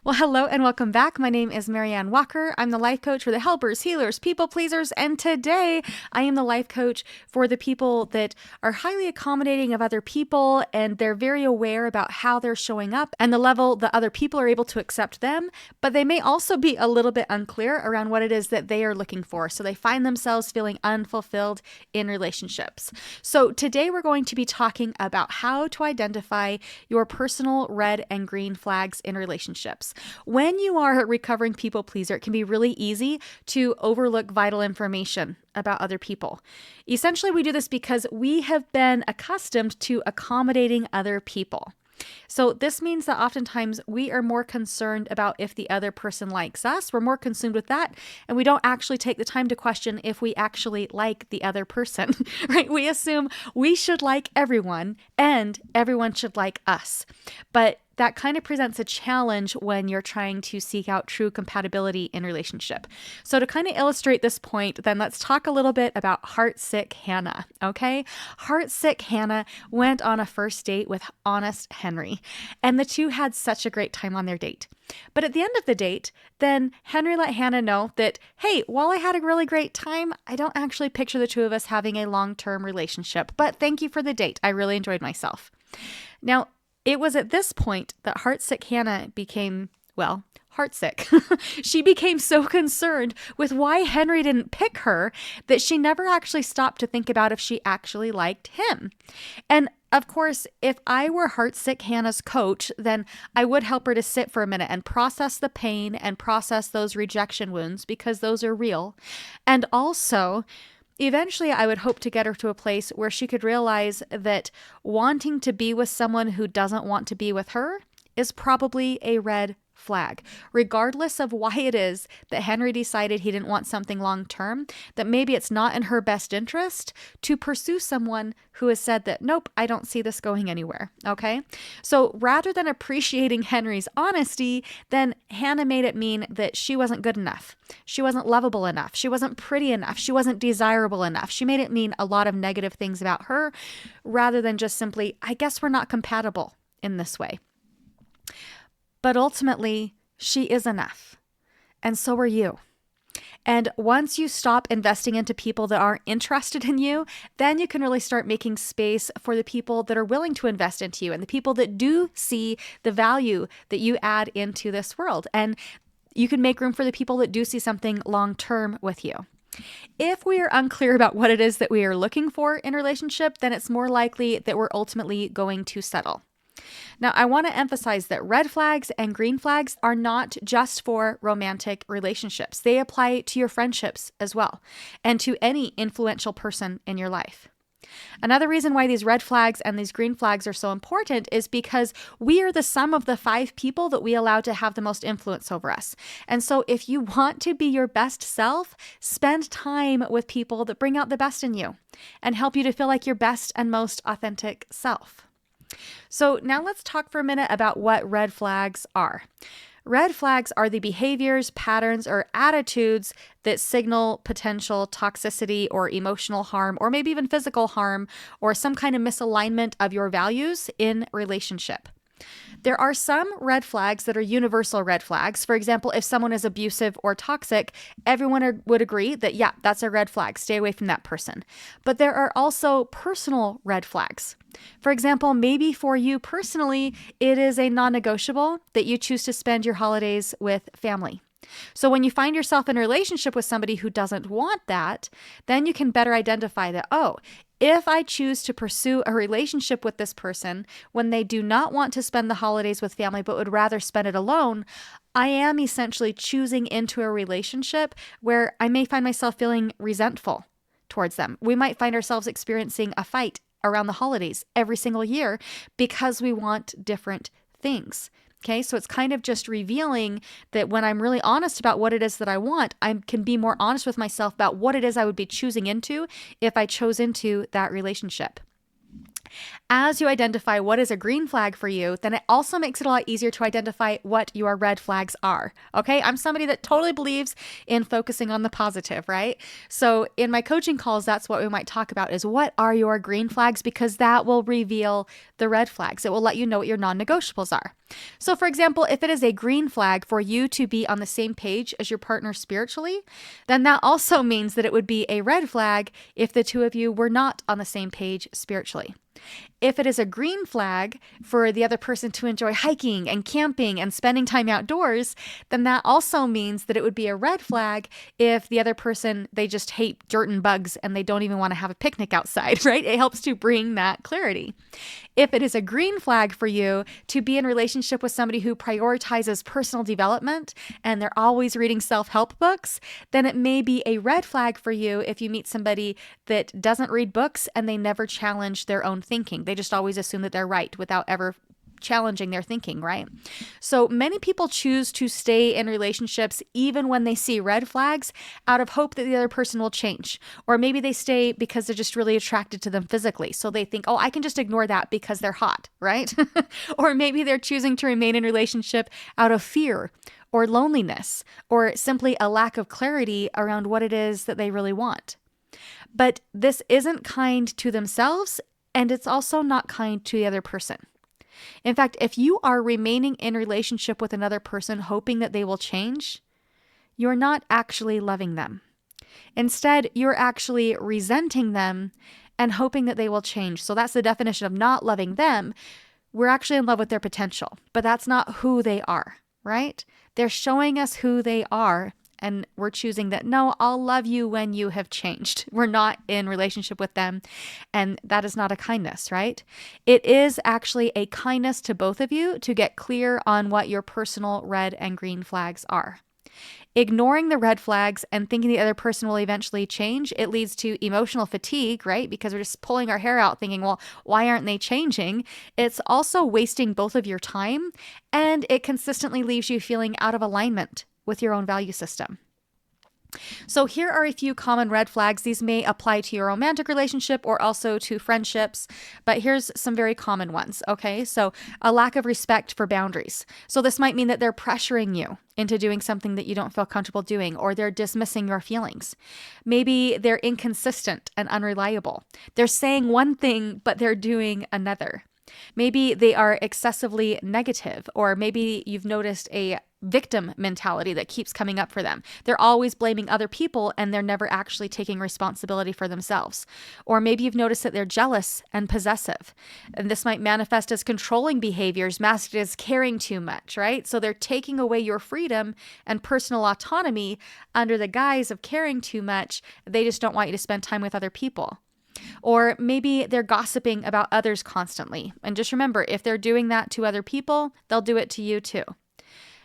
Well, hello and welcome back. My name is Marianne Walker. I'm the life coach for the helpers, healers, people pleasers, and today I am the life coach for the people that are highly accommodating of other people and they're very aware about how they're showing up and the level that other people are able to accept them, but they may also be a little bit unclear around what it is that they are looking for. So they find themselves feeling unfulfilled in relationships. So today we're going to be talking about how to identify your personal red and green flags in relationships. When you are a recovering people pleaser, it can be really easy to overlook vital information about other people. Essentially, we do this because we have been accustomed to accommodating other people. So this means that oftentimes we are more concerned about if the other person likes us. We're more consumed with that, and we don't actually take the time to question if we actually like the other person, right? We assume we should like everyone and everyone should like us. But that kind of presents a challenge when you're trying to seek out true compatibility in relationship. So to kind of illustrate this point, then let's talk a little bit about heartsick Hannah, okay? Heartsick Hannah went on a first date with honest Henry, and the two had such a great time on their date. But at the end of the date, then Henry let Hannah know that, hey, while I had a really great time, I don't actually picture the two of us having a long-term relationship, but thank you for the date. I really enjoyed myself. Now, it was at this point that heartsick Hannah became, well, heartsick. She became so concerned with why Henry didn't pick her that she never actually stopped to think about if she actually liked him. And of course, if I were heartsick Hannah's coach, then I would help her to sit for a minute and process the pain and process those rejection wounds because those are real. And also, eventually, I would hope to get her to a place where she could realize that wanting to be with someone who doesn't want to be with her is probably a red flag, regardless of why it is that Henry decided he didn't want something long term, that maybe it's not in her best interest to pursue someone who has said that, nope, I don't see this going anywhere, okay? So rather than appreciating Henry's honesty, then Hannah made it mean that she wasn't good enough. She wasn't lovable enough. She wasn't pretty enough. She wasn't desirable enough. She made it mean a lot of negative things about her rather than just simply, I guess we're not compatible in this way. But ultimately, she is enough. And so are you. And once you stop investing into people that aren't interested in you, then you can really start making space for the people that are willing to invest into you and the people that do see the value that you add into this world. And you can make room for the people that do see something long-term with you. If we are unclear about what it is that we are looking for in a relationship, then it's more likely that we're ultimately going to settle. Now, I want to emphasize that red flags and green flags are not just for romantic relationships. They apply to your friendships as well, and to any influential person in your life. Another reason why these red flags and these green flags are so important is because we are the sum of the 5 people that we allow to have the most influence over us. And so if you want to be your best self, spend time with people that bring out the best in you and help you to feel like your best and most authentic self. So now let's talk for a minute about what red flags are. Red flags are the behaviors, patterns, or attitudes that signal potential toxicity or emotional harm, or maybe even physical harm, or some kind of misalignment of your values in relationship. There are some red flags that are universal red flags. For example, if someone is abusive or toxic, everyone would agree that, yeah, that's a red flag. Stay away from that person. But there are also personal red flags. For example, maybe for you personally, it is a non-negotiable that you choose to spend your holidays with family. So when you find yourself in a relationship with somebody who doesn't want that, then you can better identify that, oh, if I choose to pursue a relationship with this person when they do not want to spend the holidays with family but would rather spend it alone, I am essentially choosing into a relationship where I may find myself feeling resentful towards them. We might find ourselves experiencing a fight around the holidays every single year because we want different things. Okay, so it's kind of just revealing that when I'm really honest about what it is that I want, I can be more honest with myself about what it is I would be choosing into if I chose into that relationship. As you identify what is a green flag for you, then it also makes it a lot easier to identify what your red flags are. Okay. I'm somebody that totally believes in focusing on the positive, right? So in my coaching calls, that's what we might talk about is what are your green flags? Because that will reveal the red flags. It will let you know what your non-negotiables are. So for example, if it is a green flag for you to be on the same page as your partner spiritually, then that also means that it would be a red flag if the two of you were not on the same page spiritually. If it is a green flag for the other person to enjoy hiking and camping and spending time outdoors, then that also means that it would be a red flag if the other person, they just hate dirt and bugs and they don't even want to have a picnic outside, right? It helps to bring that clarity. If it is a green flag for you to be in relationship with somebody who prioritizes personal development and they're always reading self-help books, then it may be a red flag for you if you meet somebody that doesn't read books and they never challenge their own thinking. They just always assume that they're right without ever challenging their thinking, right? So many people choose to stay in relationships even when they see red flags out of hope that the other person will change. Or maybe they stay because they're just really attracted to them physically. So they think, oh, I can just ignore that because they're hot, right? Or maybe they're choosing to remain in relationship out of fear or loneliness or simply a lack of clarity around what it is that they really want. But this isn't kind to themselves, and it's also not kind to the other person. In fact, if you are remaining in relationship with another person hoping that they will change, you're not actually loving them. Instead, you're actually resenting them and hoping that they will change. So that's the definition of not loving them. We're actually in love with their potential, but that's not who they are, right? They're showing us who they are. And we're choosing that, no, I'll love you when you have changed. We're not in relationship with them. And that is not a kindness, right? It is actually a kindness to both of you to get clear on what your personal red and green flags are. Ignoring the red flags and thinking the other person will eventually change, it leads to emotional fatigue, right? Because we're just pulling our hair out thinking, well, why aren't they changing? It's also wasting both of your time, and it consistently leaves you feeling out of alignment with your own value system. So here are a few common red flags. These may apply to your romantic relationship or also to friendships, but here's some very common ones, okay? So a lack of respect for boundaries. So this might mean that they're pressuring you into doing something that you don't feel comfortable doing, or they're dismissing your feelings. Maybe they're inconsistent and unreliable. They're saying one thing, but they're doing another. Maybe they are excessively negative, or maybe you've noticed a victim mentality that keeps coming up for them. They're always blaming other people and they're never actually taking responsibility for themselves. Or maybe you've noticed that they're jealous and possessive. And this might manifest as controlling behaviors masked as caring too much, right? So they're taking away your freedom and personal autonomy under the guise of caring too much. They just don't want you to spend time with other people. Or maybe they're gossiping about others constantly. And just remember, if they're doing that to other people, they'll do it to you too.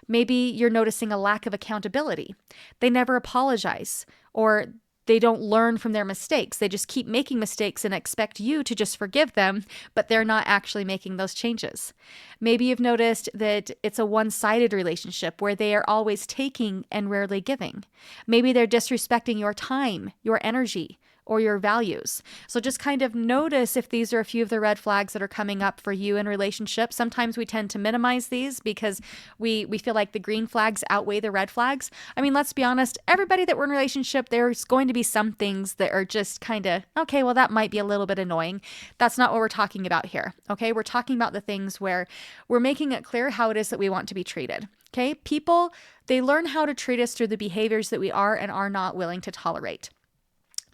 Maybe you're noticing a lack of accountability. They never apologize, or they don't learn from their mistakes. They just keep making mistakes and expect you to just forgive them, but they're not actually making those changes. Maybe you've noticed that it's a one-sided relationship where they are always taking and rarely giving. Maybe they're disrespecting your time, your energy, or your values. So just kind of notice if these are a few of the red flags that are coming up for you in relationships. Sometimes we tend to minimize these because we feel like the green flags outweigh the red flags. I mean, let's be honest, everybody that we're in a relationship, there's going to be some things that are just kind of, okay, well, that might be a little bit annoying. That's not what we're talking about here. Okay, we're talking about the things where we're making it clear how it is that we want to be treated. Okay, people, they learn how to treat us through the behaviors that we are and are not willing to tolerate.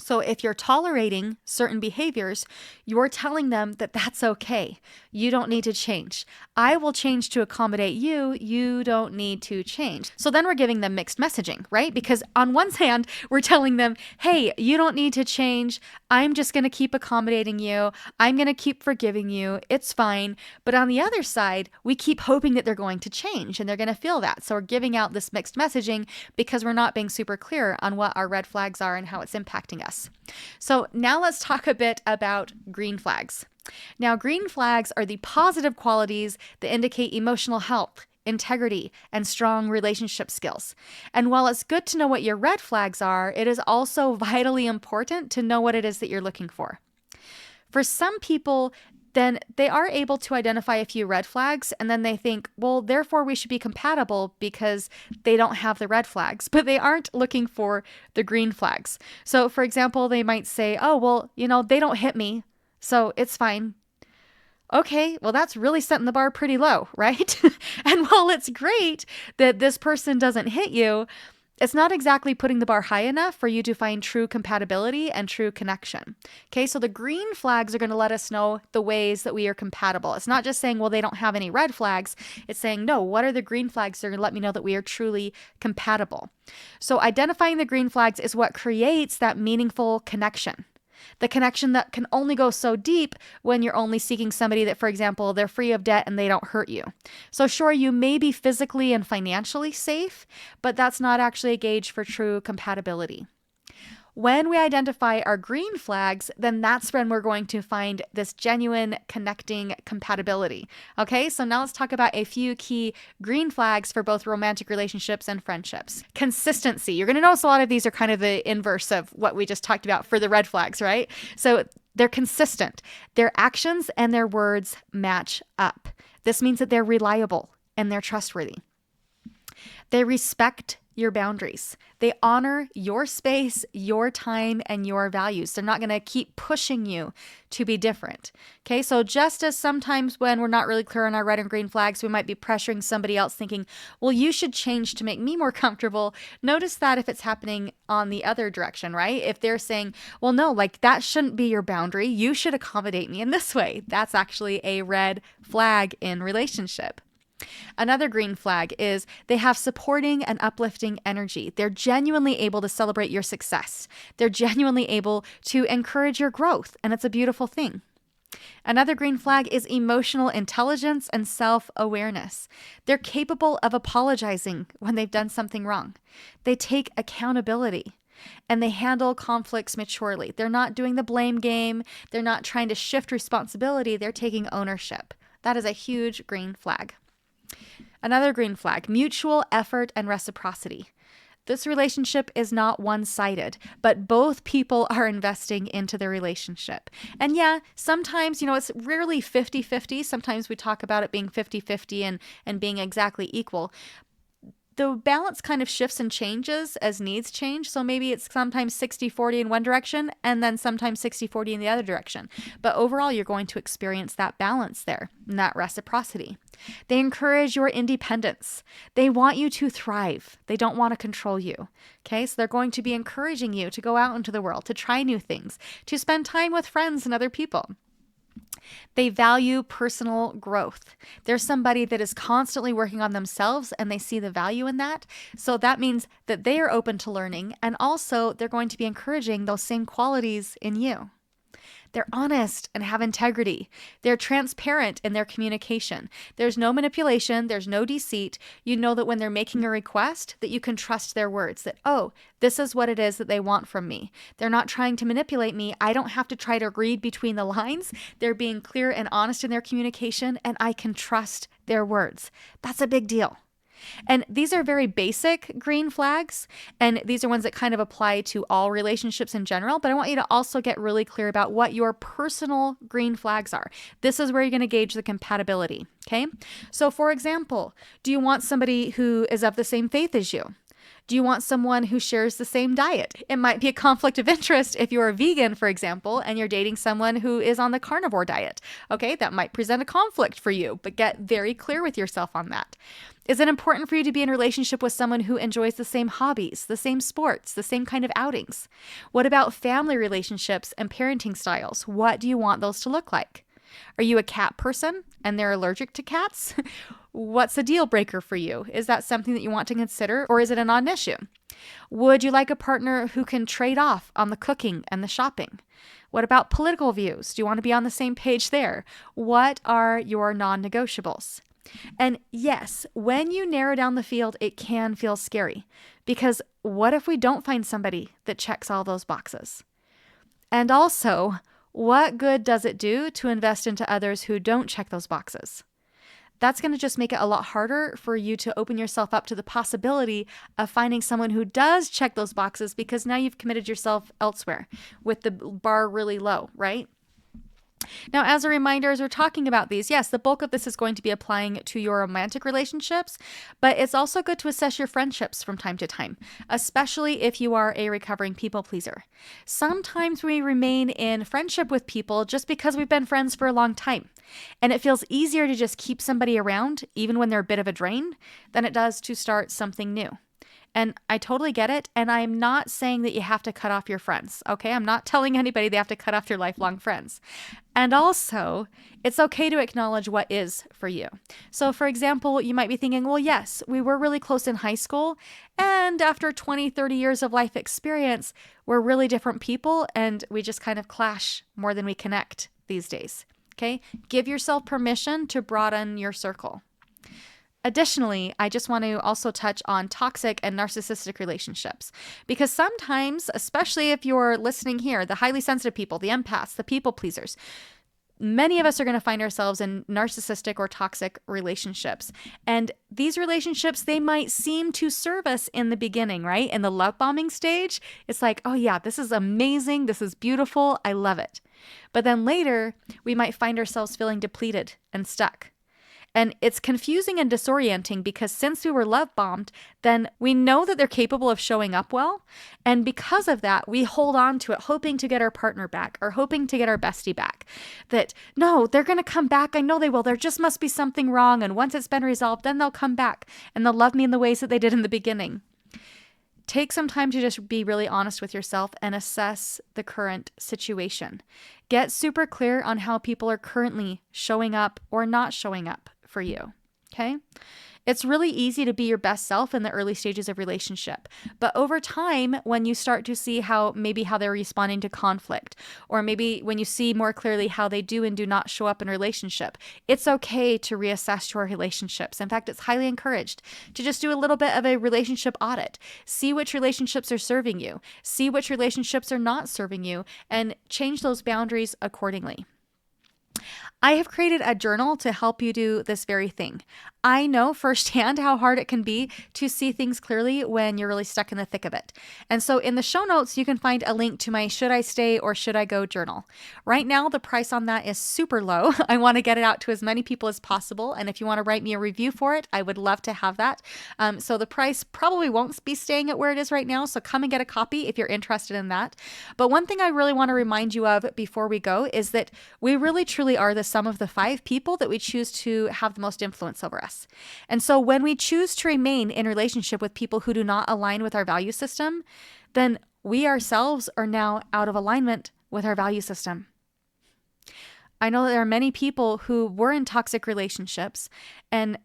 So if you're tolerating certain behaviors, you're telling them that that's okay. You don't need to change. I will change to accommodate you. You don't need to change. So then we're giving them mixed messaging, right? Because on one hand, we're telling them, hey, you don't need to change. I'm just going to keep accommodating you. I'm going to keep forgiving you. It's fine. But on the other side, we keep hoping that they're going to change and they're going to feel that. So we're giving out this mixed messaging because we're not being super clear on what our red flags are and how it's impacting us. So now let's talk a bit about green flags. Now, green flags are the positive qualities that indicate emotional health, integrity, and strong relationship skills. And while it's good to know what your red flags are, it is also vitally important to know what it is that you're looking for. For some people, then they are able to identify a few red flags, and then they think, well, therefore we should be compatible because they don't have the red flags, but they aren't looking for the green flags. So for example, they might say, oh, well, they don't hit me, so it's fine. Okay, well, that's really setting the bar pretty low, right? And while it's great that this person doesn't hit you, it's not exactly putting the bar high enough for you to find true compatibility and true connection. Okay, so the green flags are going to let us know the ways that we are compatible. It's not just saying, well, they don't have any red flags. It's saying, no, what are the green flags that are going to let me know that we are truly compatible? So identifying the green flags is what creates that meaningful connection. The connection that can only go so deep when you're only seeking somebody that, for example, they're free of debt and they don't hurt you. So sure, you may be physically and financially safe, but that's not actually a gauge for true compatibility. When we identify our green flags, then that's when we're going to find this genuine connecting compatibility. Okay, so now let's talk about a few key green flags for both romantic relationships and friendships. Consistency. You're going to notice a lot of these are kind of the inverse of what we just talked about for the red flags, right? So they're consistent. Their actions and their words match up. This means that they're reliable and they're trustworthy. They respect your boundaries. They honor your space, your time, and your values. They're not going to keep pushing you to be different. Okay, so just as sometimes when we're not really clear on our red and green flags, we might be pressuring somebody else thinking, well, you should change to make me more comfortable. Notice that if it's happening on the other direction, right? If they're saying, well, no, like that shouldn't be your boundary. You should accommodate me in this way. That's actually a red flag in relationship. Another green flag is they have supporting and uplifting energy. They're genuinely able to celebrate your success. They're genuinely able to encourage your growth, and it's a beautiful thing. Another green flag is emotional intelligence and self-awareness. They're capable of apologizing when they've done something wrong. They take accountability. And they handle conflicts maturely. They're not doing the blame game. They're not trying to shift responsibility. They're taking ownership. That is a huge green flag. Another green flag, mutual effort and reciprocity. This relationship is not one-sided, but both people are investing into the relationship. And yeah, sometimes, it's rarely 50-50. Sometimes we talk about it being 50-50 and being exactly equal. The balance kind of shifts and changes as needs change. So maybe it's sometimes 60-40 in one direction and then sometimes 60-40 in the other direction. But overall, you're going to experience that balance there and that reciprocity. They encourage your independence. They want you to thrive. They don't want to control you. Okay, so they're going to be encouraging you to go out into the world, to try new things, to spend time with friends and other people. They value personal growth. They're somebody that is constantly working on themselves and they see the value in that. So that means that they are open to learning, and also they're going to be encouraging those same qualities in you. They're honest and have integrity. They're transparent in their communication. There's no manipulation. There's no deceit. You know that when they're making a request, that you can trust their words, that, oh, this is what it is that they want from me. They're not trying to manipulate me. I don't have to try to read between the lines. They're being clear and honest in their communication, and I can trust their words. That's a big deal. And these are very basic green flags, and these are ones that kind of apply to all relationships in general, but I want you to also get really clear about what your personal green flags are. This is where you're going to gauge the compatibility, okay? So for example, do you want somebody who is of the same faith as you? Do you want someone who shares the same diet? It might be a conflict of interest if you're a vegan, for example, and you're dating someone who is on the carnivore diet. Okay, that might present a conflict for you, but get very clear with yourself on that. Is it important for you to be in a relationship with someone who enjoys the same hobbies, the same sports, the same kind of outings? What about family relationships and parenting styles? What do you want those to look like? Are you a cat person and they're allergic to cats? What's a deal breaker for you? Is that something that you want to consider, or is it a non-issue? Would you like a partner who can trade off on the cooking and the shopping? What about political views? Do you want to be on the same page there? What are your non-negotiables? And yes, when you narrow down the field, it can feel scary, because what if we don't find somebody that checks all those boxes? And also, what good does it do to invest into others who don't check those boxes? That's going to just make it a lot harder for you to open yourself up to the possibility of finding someone who does check those boxes, because now you've committed yourself elsewhere with the bar really low, right? Now, as a reminder, as we're talking about these, yes, the bulk of this is going to be applying to your romantic relationships, but it's also good to assess your friendships from time to time, especially if you are a recovering people pleaser. Sometimes we remain in friendship with people just because we've been friends for a long time, and it feels easier to just keep somebody around, even when they're a bit of a drain, than it does to start something new. And I totally get it. And I'm not saying that you have to cut off your friends. Okay. I'm not telling anybody they have to cut off their lifelong friends. And also, it's okay to acknowledge what is for you. So, for example, you might be thinking, well, yes, we were really close in high school. And after 20, 30 years of life experience, we're really different people and we just kind of clash more than we connect these days. Okay. Give yourself permission to broaden your circle. Additionally, I just want to also touch on toxic and narcissistic relationships because sometimes, especially if you're listening here, the highly sensitive people, the empaths, the people pleasers, many of us are going to find ourselves in narcissistic or toxic relationships. And these relationships, they might seem to serve us in the beginning, right? In the love bombing stage, it's like, oh yeah, this is amazing. This is beautiful. I love it. But then later, we might find ourselves feeling depleted and stuck. And it's confusing and disorienting because since we were love bombed, then we know that they're capable of showing up well. And because of that, we hold on to it, hoping to get our partner back or hoping to get our bestie back. That, no, they're going to come back. I know they will. There just must be something wrong. And once it's been resolved, then they'll come back and they'll love me in the ways that they did in the beginning. Take some time to just be really honest with yourself and assess the current situation. Get super clear on how people are currently showing up or not showing up for you, okay? It's really easy to be your best self in the early stages of relationship. But over time, when you start to see how they're responding to conflict, or maybe when you see more clearly how they do and do not show up in a relationship, it's okay to reassess your relationships. In fact, it's highly encouraged to just do a little bit of a relationship audit. See which relationships are serving you. See which relationships are not serving you, and change those boundaries accordingly. I have created a journal to help you do this very thing. I know firsthand how hard it can be to see things clearly when you're really stuck in the thick of it. And so in the show notes, you can find a link to my Should I Stay or Should I Go journal. Right now, the price on that is super low. I want to get it out to as many people as possible. And if you want to write me a review for it, I would love to have that. So the price probably won't be staying at where it is right now. So come and get a copy if you're interested in that. But one thing I really want to remind you of before we go is that we really truly are the sum of the 5 people that we choose to have the most influence over us. And so when we choose to remain in relationship with people who do not align with our value system, then we ourselves are now out of alignment with our value system. I know that there are many people who were in toxic relationships and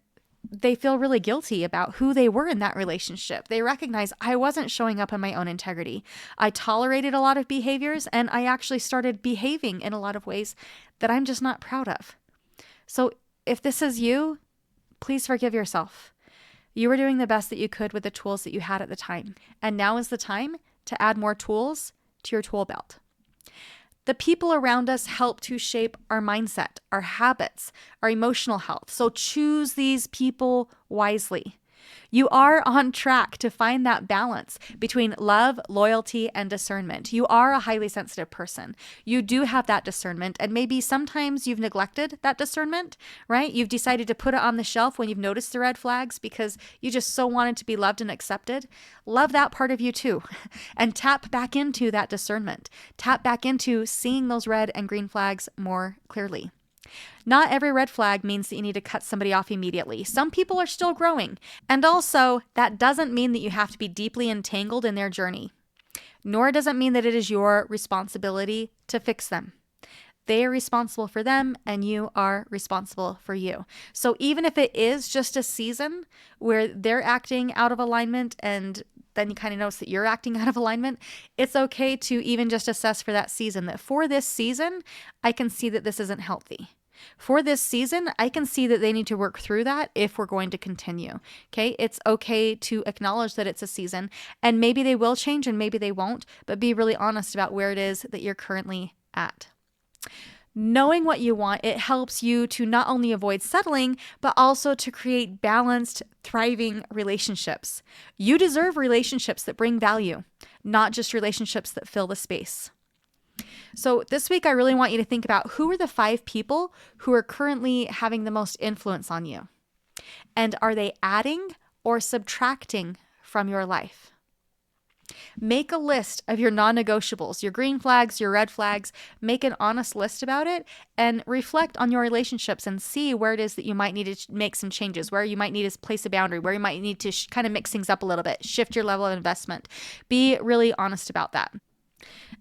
they feel really guilty about who they were in that relationship. They recognize I wasn't showing up in my own integrity. I tolerated a lot of behaviors and I actually started behaving in a lot of ways that I'm just not proud of. So if this is you, please forgive yourself. You were doing the best that you could with the tools that you had at the time. And now is the time to add more tools to your tool belt. The people around us help to shape our mindset, our habits, our emotional health. So choose these people wisely. You are on track to find that balance between love, loyalty, and discernment. You are a highly sensitive person. You do have that discernment, and maybe sometimes you've neglected that discernment, right? You've decided to put it on the shelf when you've noticed the red flags because you just so wanted to be loved and accepted. Love that part of you too, and tap back into that discernment. Tap back into seeing those red and green flags more clearly. Not every red flag means that you need to cut somebody off immediately. Some people are still growing. And also, that doesn't mean that you have to be deeply entangled in their journey. Nor does it mean that it is your responsibility to fix them. They are responsible for them and you are responsible for you. So even if it is just a season where they're acting out of alignment and then you kind of notice that you're acting out of alignment, it's okay to even just assess for that season that for this season, I can see that this isn't healthy. For this season, I can see that they need to work through that if we're going to continue. Okay, it's okay to acknowledge that it's a season and maybe they will change and maybe they won't, but be really honest about where it is that you're currently at. Knowing what you want, it helps you to not only avoid settling, but also to create balanced, thriving relationships. You deserve relationships that bring value, not just relationships that fill the space. So this week, I really want you to think about who are the 5 people who are currently having the most influence on you? And are they adding or subtracting from your life? Make a list of your non negotiables, your green flags, your red flags. Make an honest list about it and reflect on your relationships and see where it is that you might need to make some changes, where you might need to place a boundary, where you might need to kind of mix things up a little bit, shift your level of investment. Be really honest about that.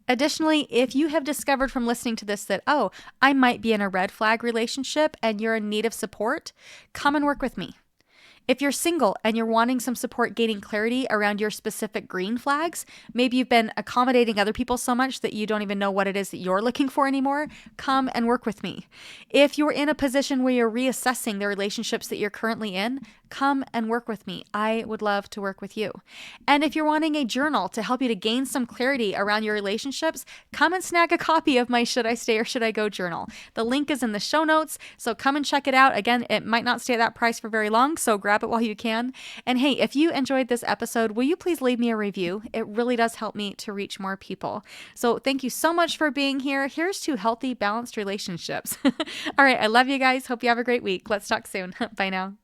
Additionally, if you have discovered from listening to this that, oh, I might be in a red flag relationship and you're in need of support, come and work with me. If you're single and you're wanting some support gaining clarity around your specific green flags, maybe you've been accommodating other people so much that you don't even know what it is that you're looking for anymore, come and work with me. If you're in a position where you're reassessing the relationships that you're currently in, come and work with me. I would love to work with you. And if you're wanting a journal to help you to gain some clarity around your relationships, come and snag a copy of my Should I Stay or Should I Go journal. The link is in the show notes, so come and check it out. Again, it might not stay at that price for very long, so grab it while you can. And hey, if you enjoyed this episode, will you please leave me a review? It really does help me to reach more people. So thank you so much for being here. Here's to healthy, balanced relationships. All right, I love you guys. Hope you have a great week. Let's talk soon. Bye now.